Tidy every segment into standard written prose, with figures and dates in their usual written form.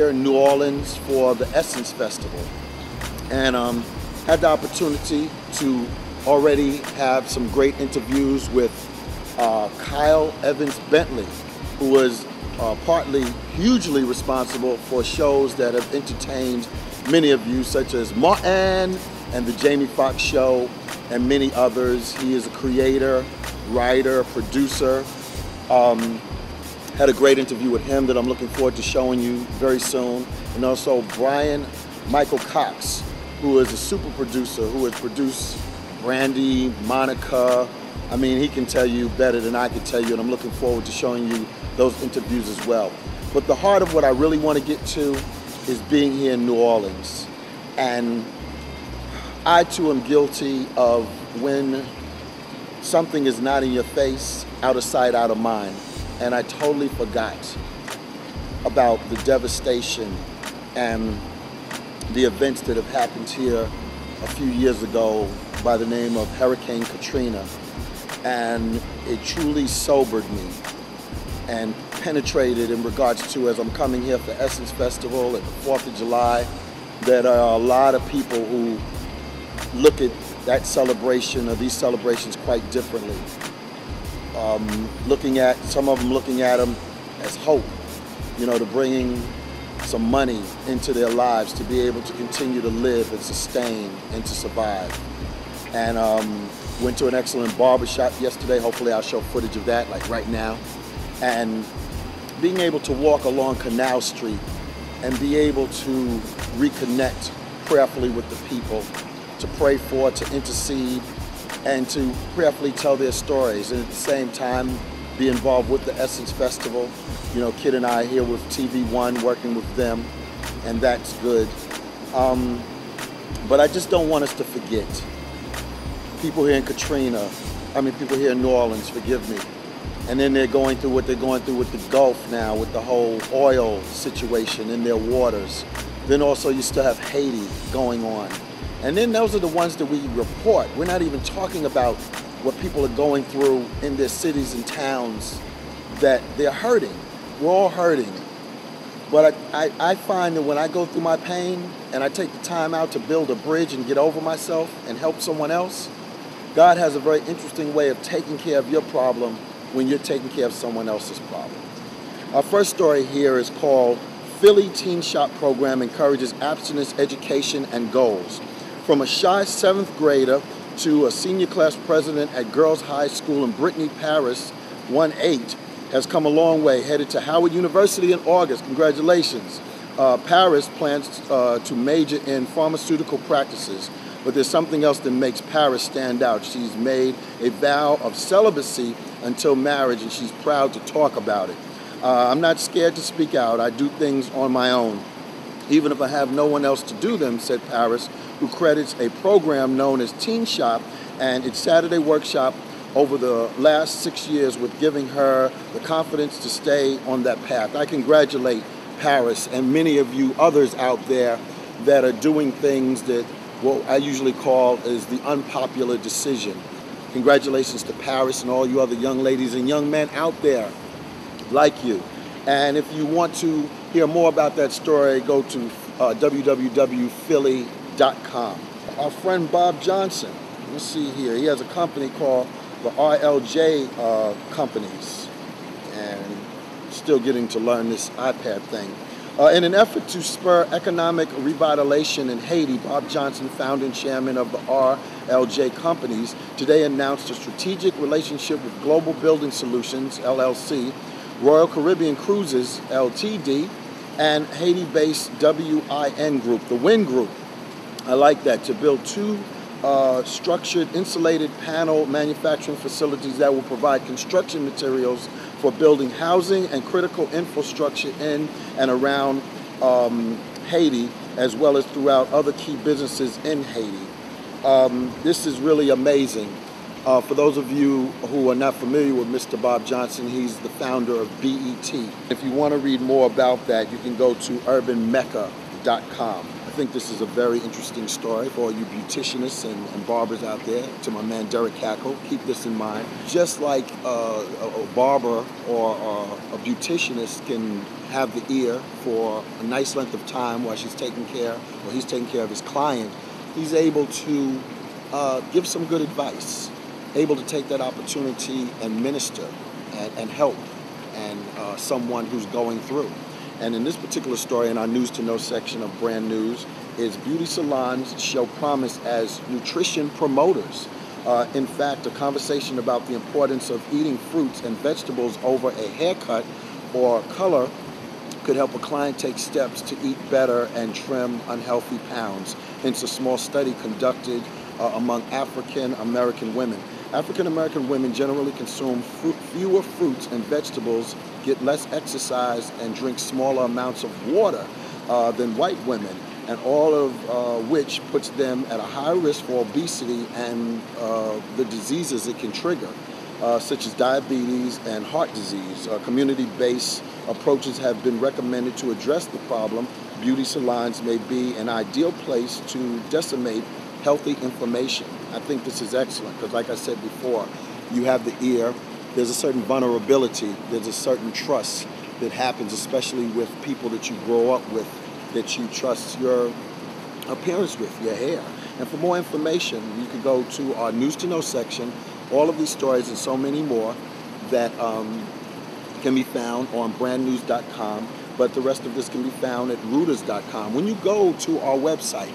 here in New Orleans for the Essence Festival, and had the opportunity to already have some great interviews with Kyle Evans Bentley, who was partly hugely responsible for shows that have entertained many of you, such as Martin and the Jamie Foxx Show and many others. He is a creator, writer, producer. Had a great interview with him that I'm looking forward to showing you very soon. And also Brian Michael Cox, who is a super producer who has produced Brandy, Monica. I mean, he can tell you better than I can tell you, and I'm looking forward to showing you those interviews as well. But the heart of what I really want to get to is being here in New Orleans. And I too am guilty of when something is not in your face, out of sight, out of mind. And I totally forgot about the devastation and the events that have happened here a few years ago by the name of Hurricane Katrina. And it truly sobered me and penetrated in regards to, as I'm coming here for Essence Festival at the 4th of July, that are a lot of people who look at that celebration or these celebrations quite differently. Some of them looking at them as hope, you know, to bringing some money into their lives to be able to continue to live and sustain and to survive. And went to an excellent barbershop yesterday. Hopefully I'll show footage of that, like right now. And being able to walk along Canal Street and be able to reconnect prayerfully with the people, to pray for, to intercede, and to prayerfully tell their stories, and at the same time be involved with the Essence Festival. You know, Kid and I are here with TV One working with them, and that's good. But I just don't want us to forget. People here in people here in New Orleans, forgive me. And then they're going through what they're going through with the Gulf now, with the whole oil situation in their waters. Then also you still have Haiti going on. And then those are the ones that we report. We're not even talking about what people are going through in their cities and towns, that they're hurting. We're all hurting. But I find that when I go through my pain and I take the time out to build a bridge and get over myself and help someone else, God has a very interesting way of taking care of your problem when you're taking care of someone else's problem. Our first story here is called Philly Teen Shop Program Encourages Abstinence Education and Goals. From a shy 7th grader to a senior class president at Girls High School in Brittany, Paris, 1-8, has come a long way, headed to Howard University in August. Congratulations. Paris plans to major in pharmaceutical practices, but there's something else that makes Paris stand out. She's made a vow of celibacy until marriage, and she's proud to talk about it. I'm not scared to speak out. I do things on my own, even if I have no one else to do them, said Paris, who credits a program known as Teen Shop and its Saturday workshop over the last 6 years with giving her the confidence to stay on that path. I congratulate Paris and many of you others out there that are doing things that what I usually call is the unpopular decision. Congratulations to Paris and all you other young ladies and young men out there like you. And if you want to hear more about that story, go to www.philly.com. Our friend Bob Johnson, let's see here, he has a company called the RLJ Companies, and still getting to learn this iPad thing. In an effort to spur economic revitalization in Haiti, Bob Johnson, founder and chairman of the RLJ Companies, today announced a strategic relationship with Global Building Solutions, LLC, Royal Caribbean Cruises, LTD, and Haiti-based WIN Group, the WIN Group. I like that, to build 2 structured insulated panel manufacturing facilities that will provide construction materials for building housing and critical infrastructure in and around Haiti, as well as throughout other key businesses in Haiti. This is really amazing. For those of you who are not familiar with Mr. Bob Johnson, he's the founder of BET. If you want to read more about that, you can go to Urban Mecca Abstinence.com. I think this is a very interesting story for all you beauticianists and barbers out there. To my man Derek Cackle, keep this in mind. Just like a barber or a beauticianist can have the ear for a nice length of time while she's taking care, or he's taking care of his client, he's able to give some good advice, able to take that opportunity and minister and help and someone who's going through. And in this particular story, in our News to Know section of Brand News, is beauty salons show promise as nutrition promoters. In fact, a conversation about the importance of eating fruits and vegetables over a haircut or color could help a client take steps to eat better and trim unhealthy pounds. Hence a small study conducted among African American women. African American women generally consume fewer fruits and vegetables, get less exercise, and drink smaller amounts of water than white women, and all of which puts them at a high risk for obesity and the diseases it can trigger, such as diabetes and heart disease. Community-based approaches have been recommended to address the problem. Beauty salons may be an ideal place to disseminate healthy information. I think this is excellent because, like I said before, you have the ear. There's a certain vulnerability. There's a certain trust that happens, especially with people that you grow up with, that you trust your appearance with, your hair. And for more information, you can go to our News to Know section. All of these stories and so many more that can be found on brandnews.com, but the rest of this can be found at reuters.com. When you go to our website,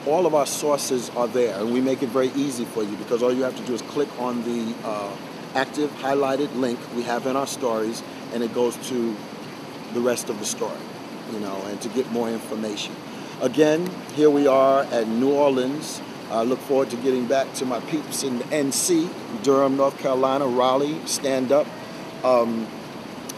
all of our sources are there, and we make it very easy for you because all you have to do is click on the active highlighted link we have in our stories, and it goes to the rest of the story, and to get more information. Again, here we are at New Orleans. I look forward to getting back to my peeps in the NC, Durham, North Carolina, Raleigh, stand up.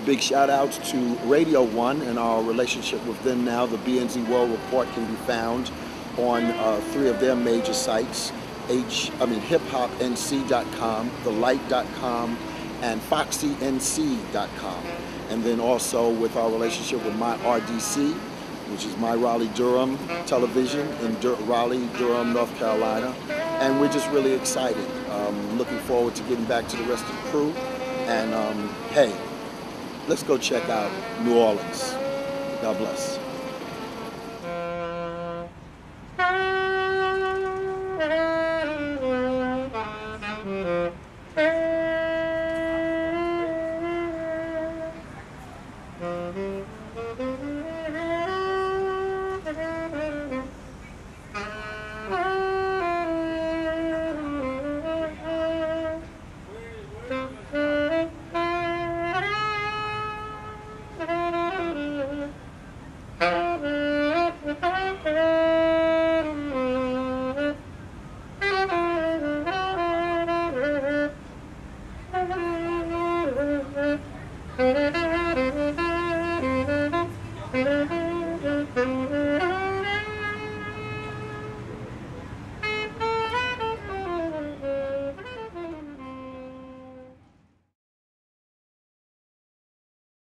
Big shout outs to Radio 1 and our relationship with them now. The BNZ World Report can be found on 3 of their major sites, hiphopnc.com, thelight.com, and foxync.com. And then also with our relationship with my RDC, which is my Raleigh Durham Television in Raleigh, Durham, North Carolina. And we're just really excited. Looking forward to getting back to the rest of the crew. And hey, let's go check out New Orleans. God bless.